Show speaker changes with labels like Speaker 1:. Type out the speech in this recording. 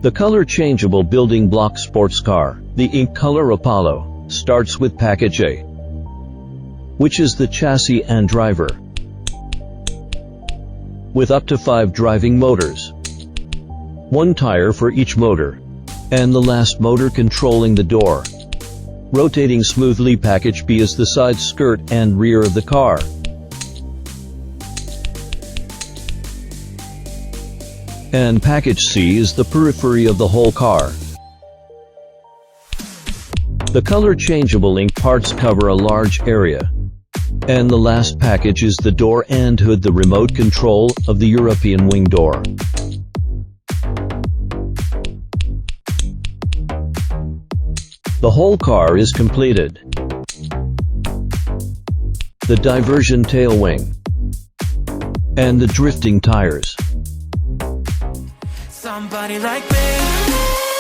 Speaker 1: The color-changeable building block sports car, the ink color Apollo, starts with package A, which is the chassis and driver, with up to 5 driving motors, 1 tire for each motor, and the last motor controlling the door. Rotating smoothly. Package B is the side skirt and rear of the car. And package C is the periphery of the whole car. The color-changeable ink parts cover a large area. And the last package is the door and hood, the remote control of the European wing door. The whole car is completed. The diversion tail wing and the drifting tires.
Speaker 2: Somebody like me.